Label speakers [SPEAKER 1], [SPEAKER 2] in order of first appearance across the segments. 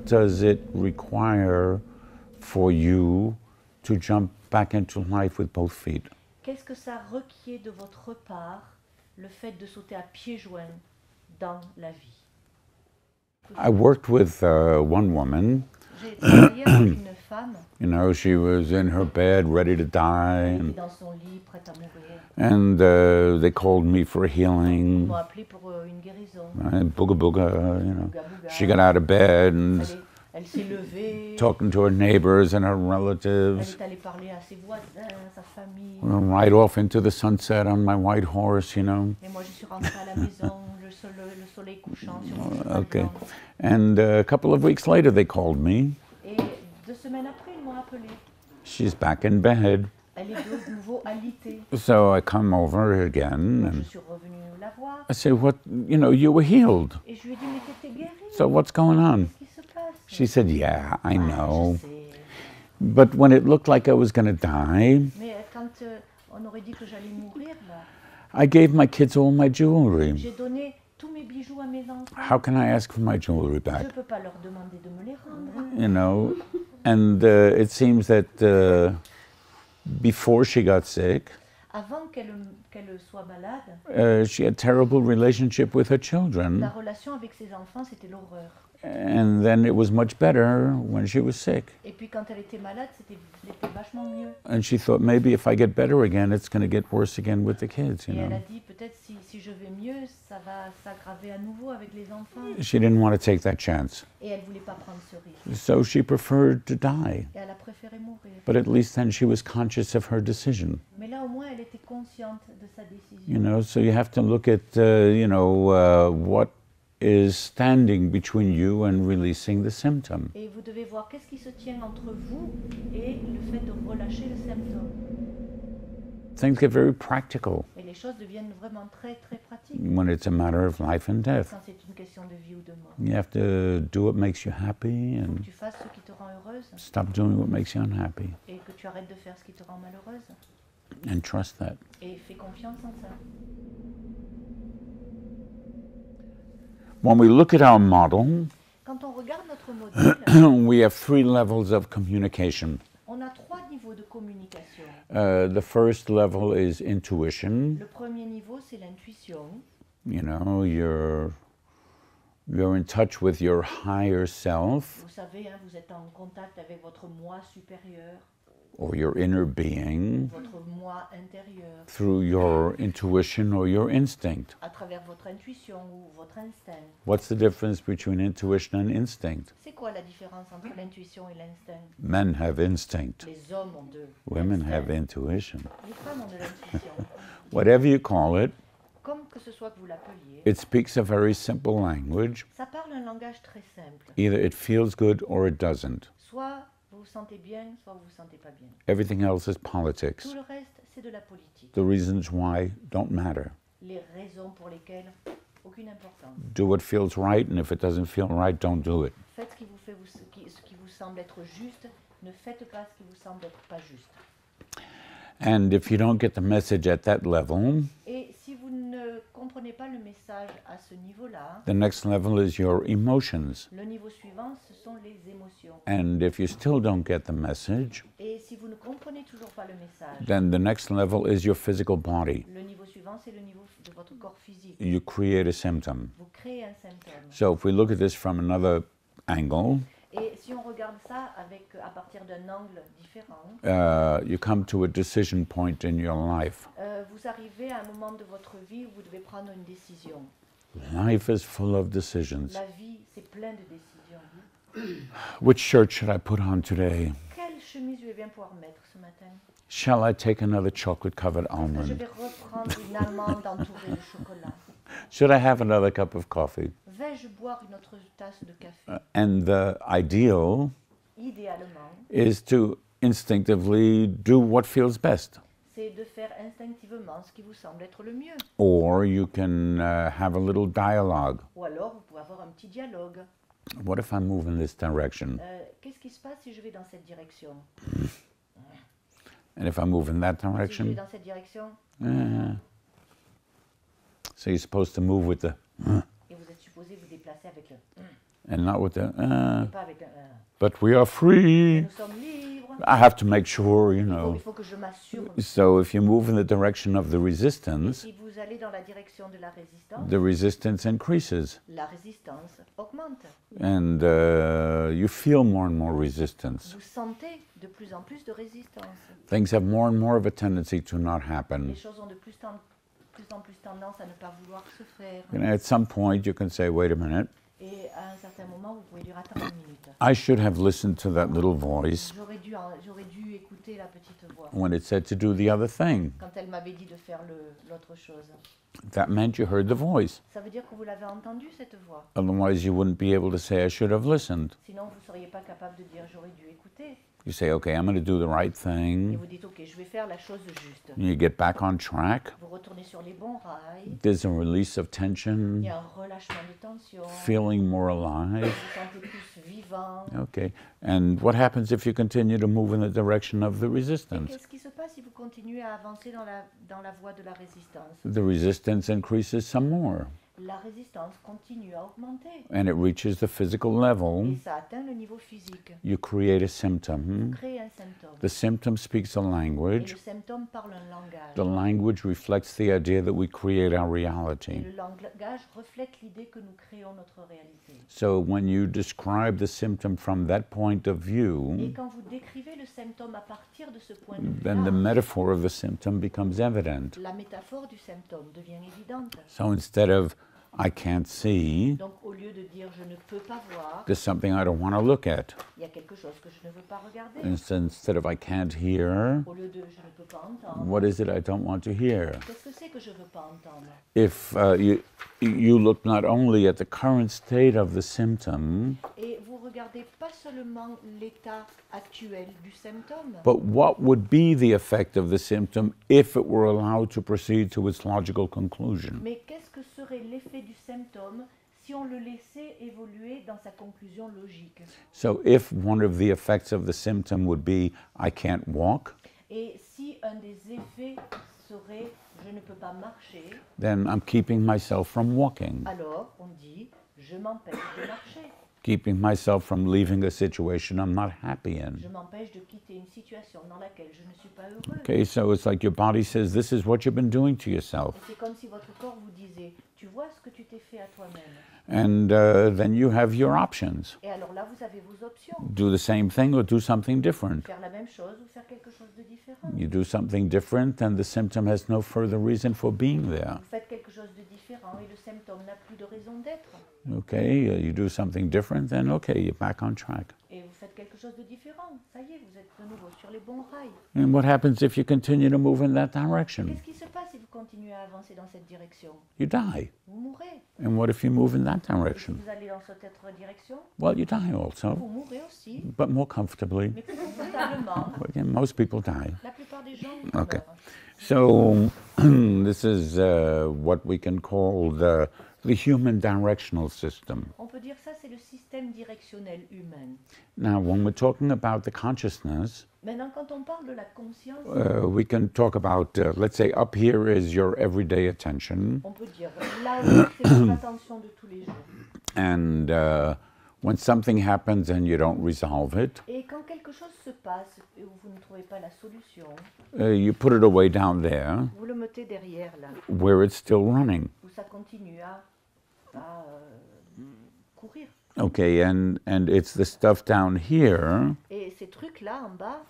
[SPEAKER 1] does it require for you to jump back into life with both feet?
[SPEAKER 2] Qu'est-ce que ça requiert de votre part, le fait de sauter à pieds joints dans la vie?
[SPEAKER 1] I worked with one woman.
[SPEAKER 2] J'ai travaillé avec une femme.
[SPEAKER 1] You know, she was in her bed, ready to die,
[SPEAKER 2] Elle était dans son lit, prête à mourir.
[SPEAKER 1] and they called me for a
[SPEAKER 2] Ils
[SPEAKER 1] healing.
[SPEAKER 2] m'ont appelé pour une guérison.
[SPEAKER 1] Booga booga, you know.
[SPEAKER 2] Booga booga.
[SPEAKER 1] She got out of bed and
[SPEAKER 2] Elle s'est levée.
[SPEAKER 1] talking to her neighbors and her
[SPEAKER 2] Elle
[SPEAKER 1] relatives.
[SPEAKER 2] est allée parler à ses voisins, à sa famille.
[SPEAKER 1] Right off into the sunset on my white horse, you know.
[SPEAKER 2] Et moi, je suis rentrée à la maison, le soleil couchant sur mon cheval
[SPEAKER 1] Okay.
[SPEAKER 2] blanc.
[SPEAKER 1] And a couple of weeks later, they called me.
[SPEAKER 2] Et 2 semaines après, ils m'ont appelé.
[SPEAKER 1] She's back in bed.
[SPEAKER 2] Elle est de nouveau alitée.
[SPEAKER 1] So I come over again
[SPEAKER 2] Donc, je
[SPEAKER 1] and
[SPEAKER 2] suis revenue la voir.
[SPEAKER 1] I say, "What? You know, you were healed.
[SPEAKER 2] Et je lui ai dit, mais t'étais guérie.
[SPEAKER 1] So what's going on?"
[SPEAKER 2] Qu'est-ce qui se passe?
[SPEAKER 1] She said, "Yeah, I know.
[SPEAKER 2] Je sais.
[SPEAKER 1] But when it looked like I was going to die,
[SPEAKER 2] Mais quand on aurait dit que j'allais mourir, là,
[SPEAKER 1] I gave my kids all my jewelry.
[SPEAKER 2] j'ai donné tous mes bijoux à mes enfants.
[SPEAKER 1] How can I ask for my jewelry
[SPEAKER 2] Je
[SPEAKER 1] back?
[SPEAKER 2] ne peux pas leur demander de me les rendre.
[SPEAKER 1] You know?" And it seems that before she got sick,
[SPEAKER 2] Avant qu'elle soit malade,
[SPEAKER 1] she had terrible relationship with her children.
[SPEAKER 2] la relation avec ses enfants, c'était l'horreur.
[SPEAKER 1] And then it was much better when she was sick.
[SPEAKER 2] Et puis quand elle était malade, c'était vachement mieux.
[SPEAKER 1] And she thought, maybe if I get better again, it's going to get worse again with the kids, you
[SPEAKER 2] Et elle a
[SPEAKER 1] know.
[SPEAKER 2] dit, peut-être si je vais mieux, ça va s'aggraver à nouveau avec les enfants.
[SPEAKER 1] She didn't want to take that chance.
[SPEAKER 2] Et elle ne voulait pas prendre ce risque.
[SPEAKER 1] So she preferred to die.
[SPEAKER 2] Et elle a préféré mourir.
[SPEAKER 1] But at least then she was conscious of her decision,
[SPEAKER 2] Mais là, au moins, elle était consciente de sa décision.
[SPEAKER 1] you know. So you have to look at, what is standing between you and releasing the symptom.
[SPEAKER 2] Et vous devez voir qu'est-ce qui se tient entre vous et le fait de relâcher le symptôme.
[SPEAKER 1] Things get very practical
[SPEAKER 2] Et les choses deviennent vraiment très, très pratiques
[SPEAKER 1] when it's a matter of life and death.
[SPEAKER 2] quand c'est une question de vie ou de mort.
[SPEAKER 1] You have to do what makes you happy and
[SPEAKER 2] Tu fasses ce qui te rend heureuse
[SPEAKER 1] stop doing what makes you unhappy,
[SPEAKER 2] et que tu arrêtes de faire ce qui te rend malheureuse.
[SPEAKER 1] and trust that.
[SPEAKER 2] Et fais confiance en ça.
[SPEAKER 1] When we look at our model,
[SPEAKER 2] Quand on regarde notre modèle,
[SPEAKER 1] we have 3 levels of communication.
[SPEAKER 2] on a 3 niveaux de communication.
[SPEAKER 1] The first level is intuition.
[SPEAKER 2] Le premier niveau, c'est l'intuition.
[SPEAKER 1] You know, you're in touch with your higher self
[SPEAKER 2] Vous savez, hein, vous êtes en contact avec votre moi supérieur,
[SPEAKER 1] or your inner being
[SPEAKER 2] votre moi intérieur,
[SPEAKER 1] through your intuition or your instinct.
[SPEAKER 2] à travers votre intuition ou votre instinct.
[SPEAKER 1] What's the difference between intuition and instinct?
[SPEAKER 2] C'est quoi la différence entre l'intuition et l'instinct?
[SPEAKER 1] Men have instinct.
[SPEAKER 2] Les hommes ont de
[SPEAKER 1] Women
[SPEAKER 2] l'instinct.
[SPEAKER 1] have intuition.
[SPEAKER 2] Les femmes ont de l'intuition.
[SPEAKER 1] Whatever you call it,
[SPEAKER 2] Comme que ce soit que vous l'appeliez,
[SPEAKER 1] it speaks a very simple language.
[SPEAKER 2] ça parle un langage très simple.
[SPEAKER 1] Either it feels good or it doesn't.
[SPEAKER 2] Soit vous vous sentez bien, soit vous vous sentez pas bien.
[SPEAKER 1] Everything else is politics.
[SPEAKER 2] Tout le reste, c'est de la politique.
[SPEAKER 1] The reasons why don't matter.
[SPEAKER 2] Les raisons pour lesquelles, aucune importance.
[SPEAKER 1] Do what feels right, and if it doesn't feel right, don't do it.
[SPEAKER 2] Faites ce qui vous, ce qui vous semble être juste, ne faites pas ce qui vous semble être pas juste.
[SPEAKER 1] And if you don't get the message at that level,
[SPEAKER 2] Et si vous ne comprenez pas le message à ce niveau-là,
[SPEAKER 1] the next level is your emotions.
[SPEAKER 2] le niveau suivant, ce sont les émotions.
[SPEAKER 1] And if you still don't get the message,
[SPEAKER 2] Et si vous ne comprenez toujours pas le message,
[SPEAKER 1] then the next level is your physical body.
[SPEAKER 2] le niveau suivant, c'est le niveau de votre corps physique.
[SPEAKER 1] You create a symptom.
[SPEAKER 2] Vous créez un symptôme.
[SPEAKER 1] So if we look at this from another angle,
[SPEAKER 2] Et si on regarde ça à partir d'un angle différent,
[SPEAKER 1] you come to a decision point in your life.
[SPEAKER 2] vous arrivez à un moment de votre vie où vous devez prendre une décision.
[SPEAKER 1] Life is full of decisions.
[SPEAKER 2] La vie, c'est plein de décisions.
[SPEAKER 1] Which shirt should I put on today?
[SPEAKER 2] Quelle chemise je vais bien pouvoir mettre ce matin?
[SPEAKER 1] Shall I take another chocolate-covered
[SPEAKER 2] Est-ce que je
[SPEAKER 1] almond?
[SPEAKER 2] vais reprendre une allemande entourée de chocolat?
[SPEAKER 1] Should I have another cup of coffee?
[SPEAKER 2] Vais-je boire une autre tasse de café?
[SPEAKER 1] And the ideal
[SPEAKER 2] Idéalement,
[SPEAKER 1] is to instinctively do what feels best.
[SPEAKER 2] c'est de faire instinctivement ce qui vous semble être le mieux.
[SPEAKER 1] Or you can have a little dialogue.
[SPEAKER 2] Ou alors, vous pouvez avoir un petit dialogue.
[SPEAKER 1] What if I move in this direction?
[SPEAKER 2] Qu'est-ce qui se passe si je vais dans cette direction?
[SPEAKER 1] And if I move in that
[SPEAKER 2] Si je vais
[SPEAKER 1] direction?
[SPEAKER 2] dans cette direction,
[SPEAKER 1] So you're supposed to move with the...
[SPEAKER 2] et vous êtes supposé vous déplacer avec le...
[SPEAKER 1] And not with the,
[SPEAKER 2] et pas avec un
[SPEAKER 1] but we are
[SPEAKER 2] mais
[SPEAKER 1] free.
[SPEAKER 2] nous sommes libres.
[SPEAKER 1] I have to make sure, you
[SPEAKER 2] Il
[SPEAKER 1] know.
[SPEAKER 2] faut que je m'assure.
[SPEAKER 1] So if you move in the direction of the
[SPEAKER 2] Et
[SPEAKER 1] resistance,
[SPEAKER 2] si vous allez dans la direction de la
[SPEAKER 1] the resistance increases.
[SPEAKER 2] résistance augmente.
[SPEAKER 1] And you feel more and more resistance.
[SPEAKER 2] Vous sentez de plus en plus de résistance.
[SPEAKER 1] Things have more and more of a tendency to not happen.
[SPEAKER 2] Les choses ont de plus en plus tendance à ne pas vouloir se faire.
[SPEAKER 1] And at some point you can say, wait a minute,
[SPEAKER 2] Et à un certain moment, vous pouvez dire, attends une minute.
[SPEAKER 1] I should have listened to that little voice
[SPEAKER 2] J'aurais dû écouter la petite voix
[SPEAKER 1] when it said to do the other thing.
[SPEAKER 2] quand elle m'avait dit de faire l'autre chose.
[SPEAKER 1] That meant you heard the voice.
[SPEAKER 2] Ça veut dire que vous l'avez entendu, cette voix.
[SPEAKER 1] Otherwise you wouldn't be able to say, I should have listened.
[SPEAKER 2] Sinon, vous ne seriez pas capable de dire, j'aurais dû écouter.
[SPEAKER 1] You say, okay, I'm going to do the right
[SPEAKER 2] Et
[SPEAKER 1] thing.
[SPEAKER 2] vous dites, ok, je vais faire la chose juste.
[SPEAKER 1] And you get back on track.
[SPEAKER 2] Vous retournez sur les bons rails.
[SPEAKER 1] There's a release of
[SPEAKER 2] Il
[SPEAKER 1] tension,
[SPEAKER 2] y a un relâchement de tension.
[SPEAKER 1] feeling more
[SPEAKER 2] Vous
[SPEAKER 1] alive.
[SPEAKER 2] vous sentez plus vivant.
[SPEAKER 1] Okay. And what happens if you continue to move in the direction of the
[SPEAKER 2] Et
[SPEAKER 1] resistance?
[SPEAKER 2] qu'est-ce qui se passe si vous continuez à avancer dans la voie de la résistance?
[SPEAKER 1] The resistance increases some more.
[SPEAKER 2] La résistance continue à augmenter.
[SPEAKER 1] And it reaches the physical
[SPEAKER 2] Et
[SPEAKER 1] level.
[SPEAKER 2] ça atteint le niveau physique.
[SPEAKER 1] You create a symptom.
[SPEAKER 2] Crée un symptôme.
[SPEAKER 1] The symptom speaks a
[SPEAKER 2] Et le
[SPEAKER 1] language.
[SPEAKER 2] symptôme parle un langage.
[SPEAKER 1] The language reflects the idea that we create our
[SPEAKER 2] Et
[SPEAKER 1] reality.
[SPEAKER 2] le langage reflète l'idée que nous créons notre réalité.
[SPEAKER 1] So when you describe the symptom from that point of
[SPEAKER 2] Et
[SPEAKER 1] view,
[SPEAKER 2] quand vous décrivez le symptôme à partir de ce point de
[SPEAKER 1] then the
[SPEAKER 2] vue-là,
[SPEAKER 1] metaphor of the symptom becomes evident.
[SPEAKER 2] la métaphore du symptôme devient évidente.
[SPEAKER 1] So instead of I can't see,
[SPEAKER 2] Donc au lieu de dire je ne peux pas voir,
[SPEAKER 1] there's something I don't want to look at.
[SPEAKER 2] il y a quelque chose que je ne veux pas regarder.
[SPEAKER 1] Instead of I can't hear,
[SPEAKER 2] Au lieu de je ne peux pas entendre,
[SPEAKER 1] what is it I don't want to hear?
[SPEAKER 2] qu'est-ce que c'est que je ne veux pas entendre?
[SPEAKER 1] If you look not only at the current state of the symptom,
[SPEAKER 2] Et vous regardez pas seulement l'état actuel du symptôme,
[SPEAKER 1] but what would be the effect of the symptom if it were allowed to proceed to its logical conclusion?
[SPEAKER 2] mais qu'est-ce que serait l'effet du symptôme si on le laissait évoluer dans sa conclusion logique?
[SPEAKER 1] So if one of the effects of the symptom would be I can't walk,
[SPEAKER 2] Et si un des effets serait je ne peux pas marcher,
[SPEAKER 1] then I'm keeping myself from walking,
[SPEAKER 2] alors on dit je m'empêche de marcher,
[SPEAKER 1] keeping myself from leaving a situation I'm not happy in.
[SPEAKER 2] je m'empêche de quitter une situation dans laquelle je ne suis pas heureux.
[SPEAKER 1] Okay, so it's like your body says, this is what you've been doing to yourself.
[SPEAKER 2] Et c'est comme si votre corps vous disait tu vois ce que tu t'es fait à toi-même.
[SPEAKER 1] And then you have your options.
[SPEAKER 2] Et alors là vous avez vos options,
[SPEAKER 1] Do the same thing or do something different.
[SPEAKER 2] faire la même chose ou faire quelque chose de différent.
[SPEAKER 1] You do something different and the symptom has no further reason for being there.
[SPEAKER 2] Vous faites quelque chose de différent et le symptôme n'a plus de raison d'être.
[SPEAKER 1] Okay, you do something different, then okay, you're back on track.
[SPEAKER 2] Et vous faites quelque chose de différent. Ça y est, vous êtes de nouveau sur les bons rails.
[SPEAKER 1] And what happens if you continue to move in that direction?
[SPEAKER 2] Qu'est-ce qui se passe si vous continuez à avancer dans cette direction?
[SPEAKER 1] You die.
[SPEAKER 2] Vous mourrez.
[SPEAKER 1] And what if you move in that
[SPEAKER 2] Et si
[SPEAKER 1] direction?
[SPEAKER 2] vous allez dans cette autre direction,
[SPEAKER 1] Well, you die also,
[SPEAKER 2] vous mourrez aussi,
[SPEAKER 1] but more comfortably.
[SPEAKER 2] mais plus confortablement.
[SPEAKER 1] Again, most people die.
[SPEAKER 2] La plupart des gens
[SPEAKER 1] Okay.
[SPEAKER 2] meurent.
[SPEAKER 1] So this is what we can call the human directional system.
[SPEAKER 2] On peut dire ça, c'est le système directionnel humain.
[SPEAKER 1] Now, when we're talking about the consciousness,
[SPEAKER 2] Maintenant, quand on parle de la conscience,
[SPEAKER 1] we can talk about, let's say, up here is your everyday attention,
[SPEAKER 2] on peut dire là où c'est votre attention de tous les jours.
[SPEAKER 1] and when something happens and you don't resolve it,
[SPEAKER 2] Et quand quelque chose se passe et où vous ne trouvez pas la solution,
[SPEAKER 1] you put it away down there
[SPEAKER 2] vous le mettez derrière là,
[SPEAKER 1] where it's still running.
[SPEAKER 2] où ça continue à courir.
[SPEAKER 1] Okay, and it's the stuff down here
[SPEAKER 2] Et ces trucs-là en bas,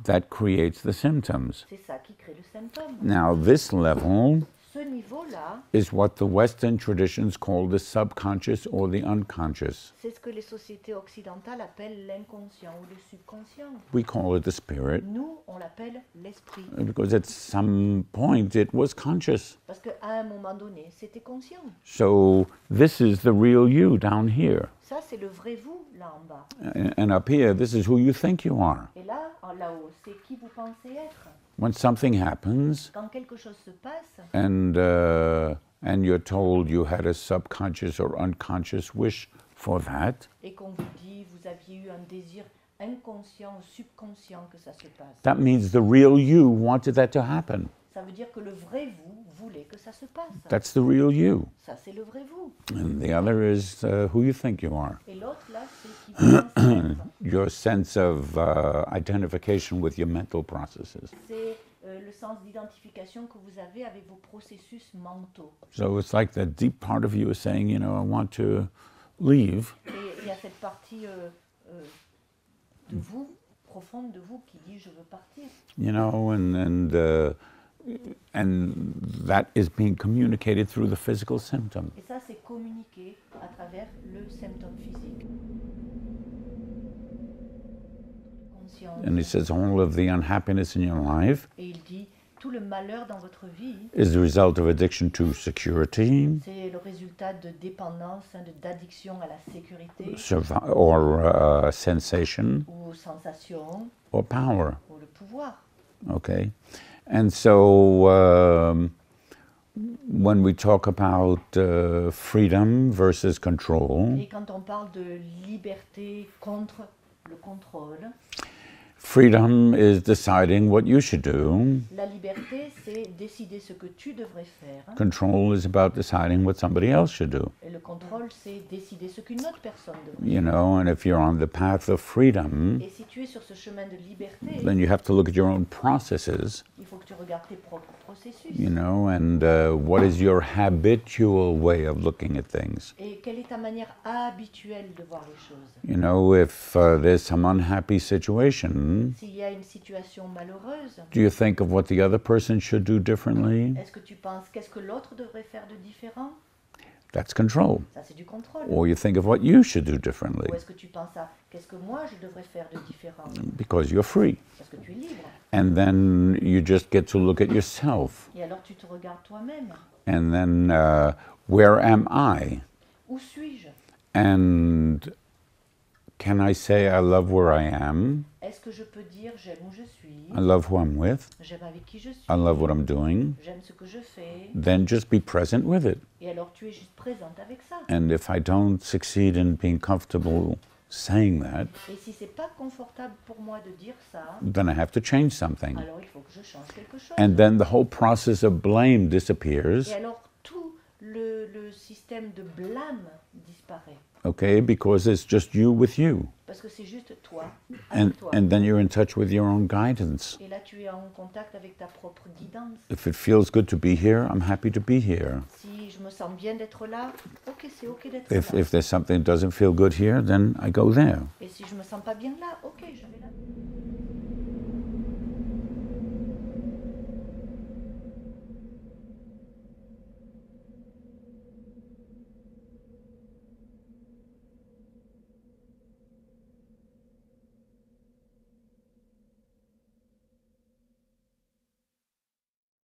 [SPEAKER 1] that creates the symptoms.
[SPEAKER 2] c'est ça qui crée le symptôme.
[SPEAKER 1] Now, this level
[SPEAKER 2] Ce niveau-là,
[SPEAKER 1] is what the Western traditions call the subconscious or the unconscious.
[SPEAKER 2] c'est ce que les sociétés occidentales appellent l'inconscient ou le subconscient.
[SPEAKER 1] We call it the spirit
[SPEAKER 2] Nous, on l'appelle l'esprit.
[SPEAKER 1] because at some point it was conscious.
[SPEAKER 2] Parce qu'à un moment donné, c'était conscient.
[SPEAKER 1] So this is the real you down here.
[SPEAKER 2] Ça, c'est le vrai vous, là en bas.
[SPEAKER 1] And up here, this is who you think you are.
[SPEAKER 2] Et là, là-haut, c'est qui vous pensez être.
[SPEAKER 1] When something happens
[SPEAKER 2] Quand quelque chose se passe,
[SPEAKER 1] and you're told you had a subconscious or unconscious wish for that,
[SPEAKER 2] et qu'on vous dit, vous aviez eu un désir inconscient ou subconscient que ça se passe.
[SPEAKER 1] that means the real you wanted that to happen.
[SPEAKER 2] Ça veut dire que le vrai vous voulez que ça se passe.
[SPEAKER 1] That's the real you.
[SPEAKER 2] Ça, c'est le vrai vous.
[SPEAKER 1] And the other is who you think you are.
[SPEAKER 2] Et l'autre, là, c'est qui vous pense être.
[SPEAKER 1] Your sense of identification with your mental processes.
[SPEAKER 2] C'est le sens d'identification que vous avez avec vos processus mentaux.
[SPEAKER 1] So it's like the deep part of you is saying, you know, I want to leave.
[SPEAKER 2] Et il y a cette partie de vous, profonde de vous, qui dit je veux partir.
[SPEAKER 1] You know, and that is being communicated through the physical symptom.
[SPEAKER 2] Et ça, c'est communiqué à travers le symptôme physique. Conscience.
[SPEAKER 1] And he says all of the unhappiness in your life
[SPEAKER 2] Et il dit tout le malheur dans votre vie,
[SPEAKER 1] is the result of addiction to security
[SPEAKER 2] c'est le résultat de dépendance, d'addiction à la sécurité
[SPEAKER 1] or sensation
[SPEAKER 2] ou aux sensations
[SPEAKER 1] or power.
[SPEAKER 2] ou le pouvoir.
[SPEAKER 1] Okay, and so when we talk about freedom versus control,
[SPEAKER 2] Et quand on parle de liberté contre le contrôle,
[SPEAKER 1] freedom is deciding what you should do.
[SPEAKER 2] la liberté, c'est décider ce que tu devrais faire.
[SPEAKER 1] Control is about deciding what somebody else should do.
[SPEAKER 2] Et le contrôle, c'est décider ce qu'une autre personne devrait
[SPEAKER 1] You know, and if you're on the path of freedom,
[SPEAKER 2] faire. Et si tu es sur ce chemin de liberté,
[SPEAKER 1] then you have to look at your own processes,
[SPEAKER 2] il faut que tu regardes tes propres processus.
[SPEAKER 1] you know, and what is your habitual way of looking at things.
[SPEAKER 2] Et quelle est ta manière habituelle de voir les choses?
[SPEAKER 1] You know, if there's some unhappy situation,
[SPEAKER 2] S'il y a une situation malheureuse,
[SPEAKER 1] do you think of what the other person should do differently?
[SPEAKER 2] est-ce que tu penses qu'est-ce que l'autre devrait faire de différent?
[SPEAKER 1] That's control.
[SPEAKER 2] Ça, c'est du contrôle.
[SPEAKER 1] Or you think of what you should do differently
[SPEAKER 2] Ou est-ce que tu penses à qu'est-ce que moi je devrais faire de différent?
[SPEAKER 1] because you're free.
[SPEAKER 2] Parce que tu es libre.
[SPEAKER 1] And then you just get to look at yourself.
[SPEAKER 2] Et alors tu te regardes toi-même.
[SPEAKER 1] And then where am I?
[SPEAKER 2] Où suis-je?
[SPEAKER 1] And can I say I love where I am?
[SPEAKER 2] Est-ce que je peux dire j'aime où je suis?
[SPEAKER 1] I love who I'm with.
[SPEAKER 2] J'aime avec qui je suis?
[SPEAKER 1] I love what I'm doing.
[SPEAKER 2] J'aime ce que je fais.
[SPEAKER 1] Then just be present with it.
[SPEAKER 2] Et alors tu es juste présente avec ça.
[SPEAKER 1] And if I don't succeed in being comfortable saying that,
[SPEAKER 2] Et si c'est pas confortable pour moi de dire ça,
[SPEAKER 1] then I have to change something.
[SPEAKER 2] alors il faut que je change quelque chose.
[SPEAKER 1] And then the whole process of blame disappears,
[SPEAKER 2] Et alors tout le système de blâme disparaît.
[SPEAKER 1] okay, because it's just you with you.
[SPEAKER 2] Parce que c'est juste toi,
[SPEAKER 1] And,
[SPEAKER 2] avec toi.
[SPEAKER 1] and then you're in touch with your own guidance.
[SPEAKER 2] Et là tu es en contact avec ta propre guidance.
[SPEAKER 1] If it feels good to be here, I'm happy to be here.
[SPEAKER 2] Si je me sens bien d'être là, ok, c'est ok d'être
[SPEAKER 1] If,
[SPEAKER 2] là.
[SPEAKER 1] if there's something that doesn't feel good here, then I go there.
[SPEAKER 2] Et si je me sens pas bien là, ok, je vais là.